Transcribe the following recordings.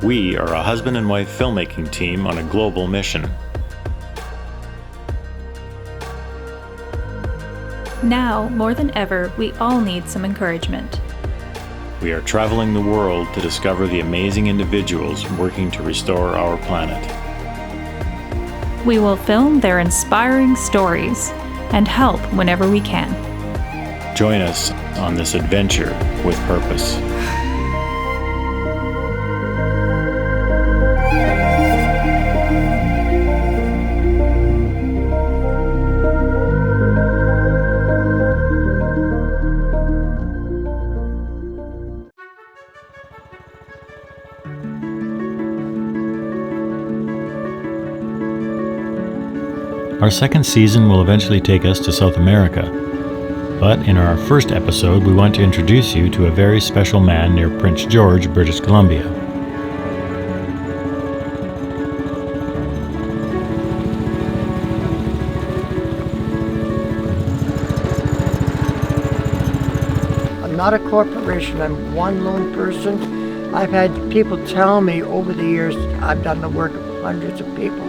We are a husband and wife filmmaking team on a global mission. Now, more than ever, we all need some encouragement. We are traveling the world to discover the amazing individuals working to restore our planet. We will film their inspiring stories and help whenever we can. Join us on this adventure with purpose. Our second season will eventually take us to South America, but in our first episode we want to introduce you to a very special man near Prince George, British Columbia. I'm not a corporation, I'm one lone person. I've had people tell me over the years I've done the work of hundreds of people.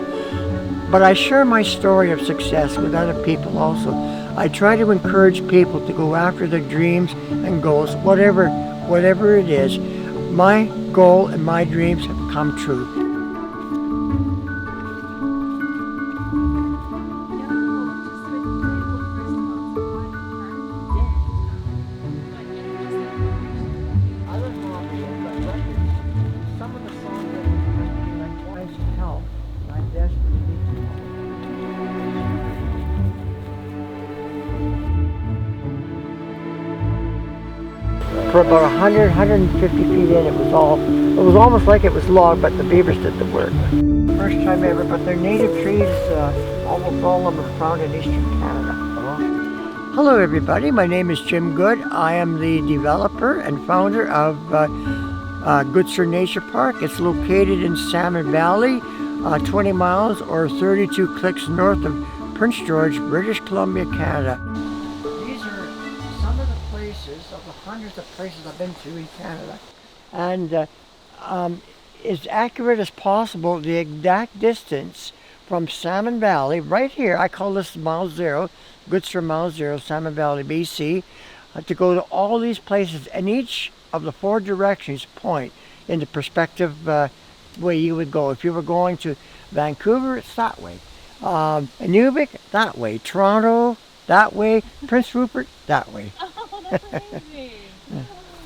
But I share my story of success with other people also. I try to encourage people to go after their dreams and goals, whatever it is. My goal and my dreams have come true. Some of the songs like Wise to Help, I'm desperate. For about 100, 150 feet in, it was almost like it was logged, but the beavers did the work. First time ever, but they're native trees, almost all of them are found in eastern Canada. Hello everybody, my name is Jim Good. I am the developer and founder of Goodser Nature Park. It's located in Salmon Valley, 20 miles or 32 clicks north of Prince George, British Columbia, Canada. These are some of the places, of the hundreds of places I've been to in Canada. And as accurate as possible, the exact distance from Salmon Valley, right here, I call this Mile Zero, Goodser Mile Zero, Salmon Valley, BC, to go to all these places, and each of the four directions point in the perspective way you would go. If you were going to Vancouver, it's that way. Inuvik, that way. Toronto, that way. Prince Rupert, that way. Oh, that's amazing.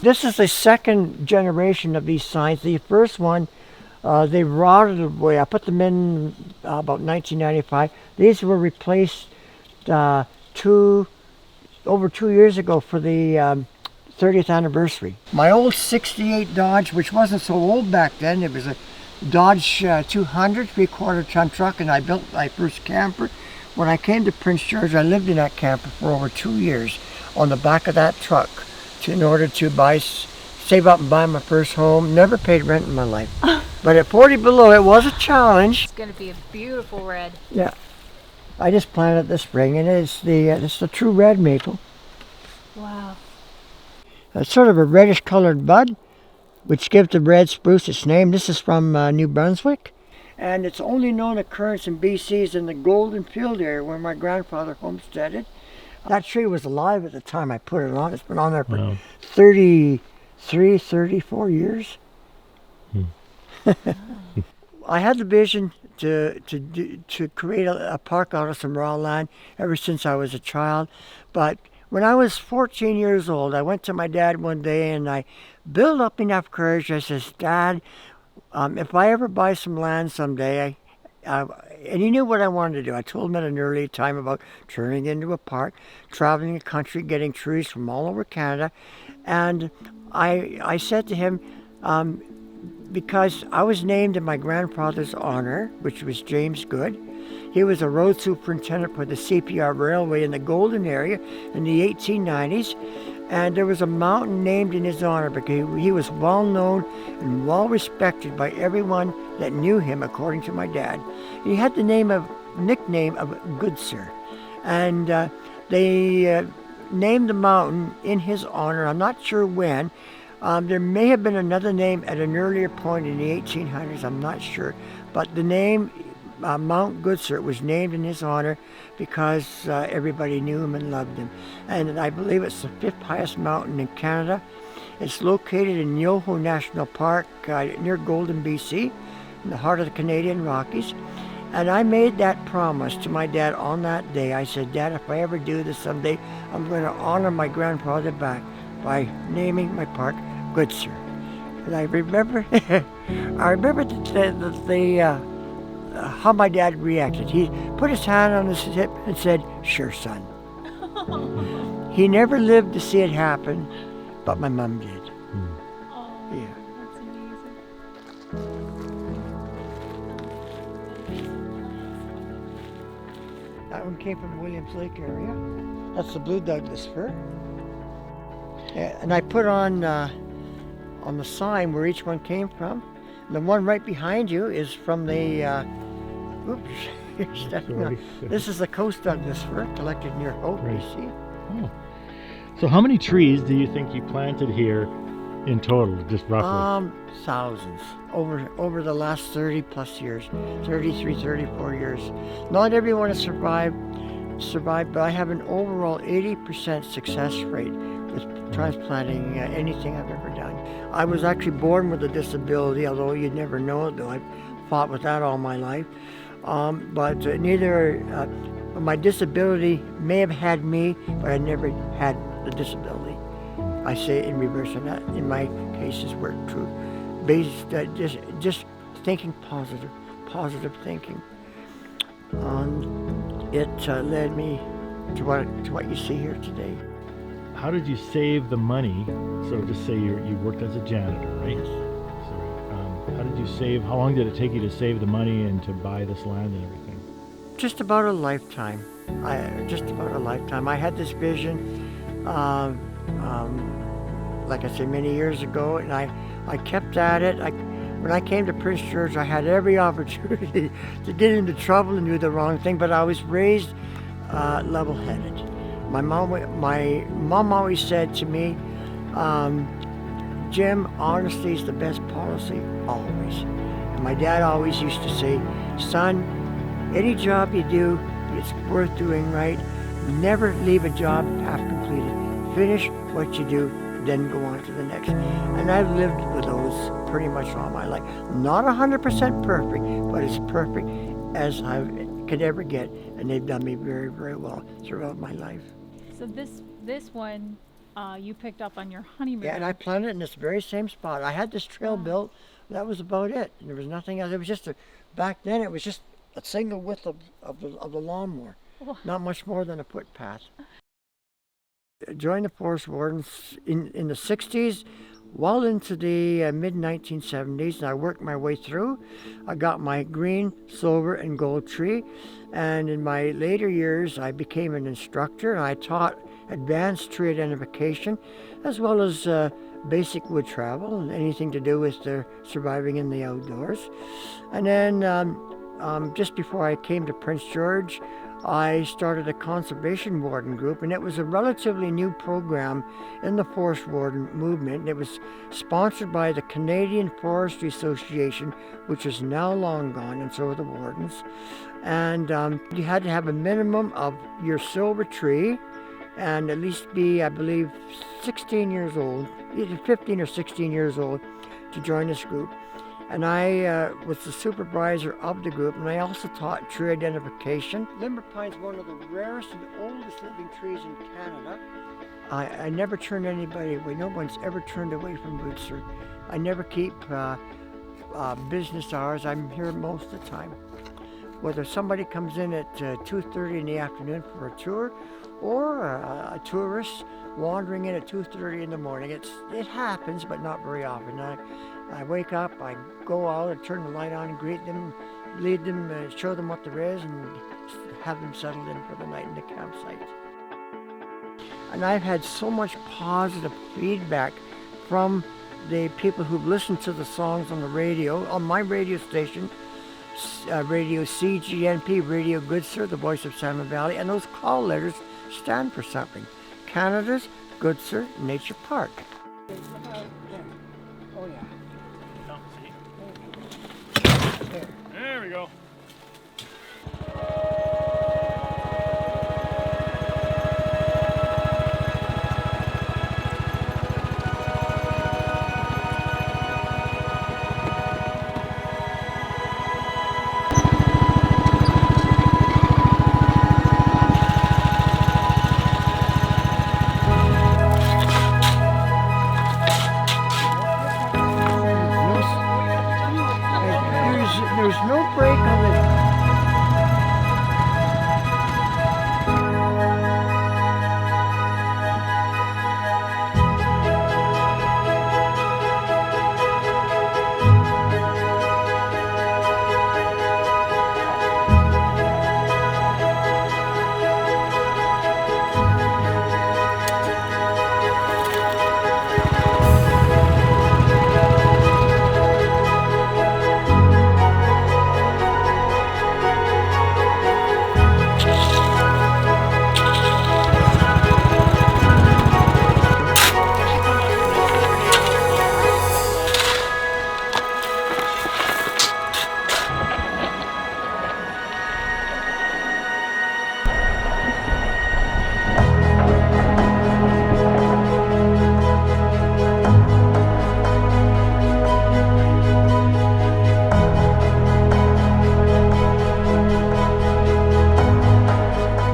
This is the second generation of these signs. The first one, they rotted away. I put them in about 1995. These were replaced over 2 years ago for the 30th anniversary. My old 68 Dodge, which wasn't so old back then, it was a Dodge 200 3/4 ton truck, and I built my first camper. When I came to Prince George, I lived in that camper for over 2 years on the back of that truck in order to save up and buy my first home. Never paid rent in my life. But at 40 below, it was a challenge. It's going to be a beautiful red. Yeah. I just planted this spring, and it's the true red maple. Wow. It's sort of a reddish colored bud, which gives the red spruce its name. This is from New Brunswick, and its only known occurrence in BC is in the Golden Field area where my grandfather homesteaded. That tree was alive at the time I put it on. It's been on there for 33, 34 years. I had the vision to create a park out of some raw land ever since I was a child, but when I was 14 years old, I went to my dad one day and I built up enough courage. I says, Dad, if I ever buy some land someday, and he knew what I wanted to do. I told him at an early time about turning it into a park, traveling the country, getting trees from all over Canada. And I said to him, because I was named in my grandfather's honor, which was James Good. He was a road superintendent for the CPR Railway in the Golden area in the 1890s. And there was a mountain named in his honor because he was well known and well respected by everyone that knew him, according to my dad. He had the nickname of Goodser. And they named the mountain in his honor. I'm not sure when, There may have been another name at an earlier point in the 1800s, I'm not sure. But the name Mount Goodsir was named in his honor because everybody knew him and loved him. And I believe it's the 5th highest mountain in Canada. It's located in Yoho National Park near Golden, BC, in the heart of the Canadian Rockies. And I made that promise to my dad on that day. I said, Dad, if I ever do this someday, I'm going to honor my grandfather back by naming my park Goodsir. And I remember, how my dad reacted. He put his hand on his hip and said, sure, son. He never lived to see it happen, but my mom did. Oh, Yeah. that's amazing. That one came from the Williams Lake area. That's the blue Douglas fir. Yeah, and I put on the sign where each one came from. The one right behind you is from the, oops, you're stepping on. This is the Coast Douglas fir collected near Hope, Right. BC. Oh. So how many trees do you think you planted here in total, just roughly? Thousands over the last 30 plus years, 33, 34 years. Not everyone has survived, but I have an overall 80% success rate with transplanting anything I've ever done. I was actually born with a disability, although you'd never know it, though I've fought with that all my life. But my disability may have had me, but I never had the disability. I say it in reverse, and that in my cases were true. Based just thinking positive thinking. It led me to what you see here today. How did you save the money? So just say you worked as a janitor, right? So how did you save? How long did it take you to save the money and to buy this land and everything? Just about a lifetime. I had this vision, like I said, many years ago, and I kept at it. When I came to Prince George, I had every opportunity to get into trouble and do the wrong thing, but I was raised level-headed. My mom always said to me, Jim, honesty is the best policy, always. And my dad always used to say, son, any job you do, it's worth doing right. Never leave a job half completed. Finish what you do, then go on to the next. And I've lived with those pretty much all my life. Not 100% perfect, but as perfect as I could ever get. And they've done me very, very well throughout my life. So this one you picked up on your honeymoon. Yeah, and I planted it in this very same spot. I had this trail built. That was about it. There was nothing else. It was just back then it was just a single width of the lawnmower. Wow. Not much more than a footpath. Joined the Forest Wardens in the 60s, well into the mid-1970s, and I worked my way through. I got my green, silver, and gold tree, and in my later years I became an instructor, and I taught advanced tree identification as well as basic wood travel and anything to do with surviving in the outdoors. And then just before I came to Prince George, I started a conservation warden group, and it was a relatively new program in the forest warden movement. It was sponsored by the Canadian Forestry Association, which is now long gone, and so are the wardens. And you had to have a minimum of your silver tree and at least be, I believe, 16 years old, either 15 or 16 years old, to join this group. And I was the supervisor of the group, and I also taught tree identification. Limber pine is one of the rarest and oldest living trees in Canada. I never turned anybody away. No one's ever turned away from Goodsir. I never keep business hours. I'm here most of the time. Whether somebody comes in at 2:30 in the afternoon for a tour, or a tourist wandering in at 2:30 in the morning. It happens, but not very often. I wake up, I go out and turn the light on and greet them, lead them, show them what there is, and have them settled in for the night in the campsite. And I've had so much positive feedback from the people who've listened to the songs on the radio, on my radio station, Radio CGNP, Radio Goodsir, the voice of Salmon Valley, and those call letters stand for something. Canada's Goodsir Nature Park. Oh, yeah. No, see? There. There we go. There's no break on the...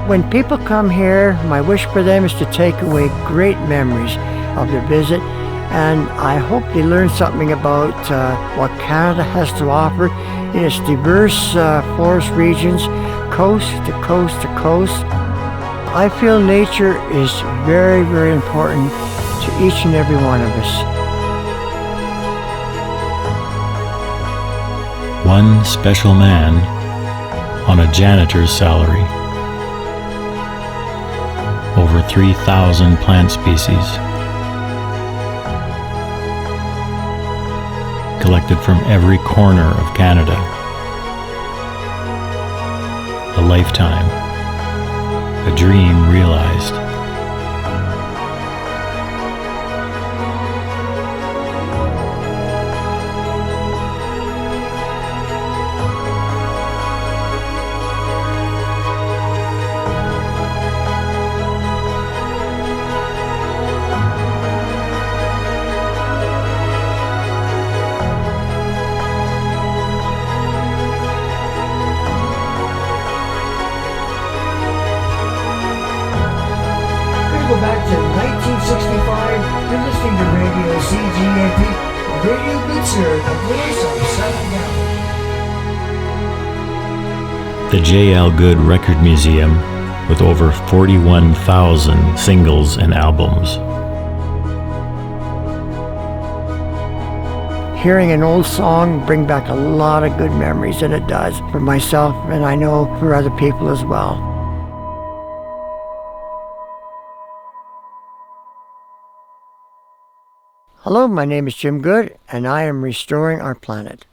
When people come here, my wish for them is to take away great memories of their visit, and I hope they learn something about what Canada has to offer in its diverse forest regions, coast to coast to coast. I feel nature is very, very important to each and every one of us. One special man on a janitor's salary. Over 3,000 plant species collected from every corner of Canada. A lifetime, a dream realized. Go back to 1965, you're listening to Radio CGAP, Radio Butzer, the voice of Southern California. The J.L. Good Record Museum, with over 41,000 singles and albums. Hearing an old song bring back a lot of good memories, and it does for myself, and I know for other people as well. Hello, my name is Jim Good, and I am restoring our planet.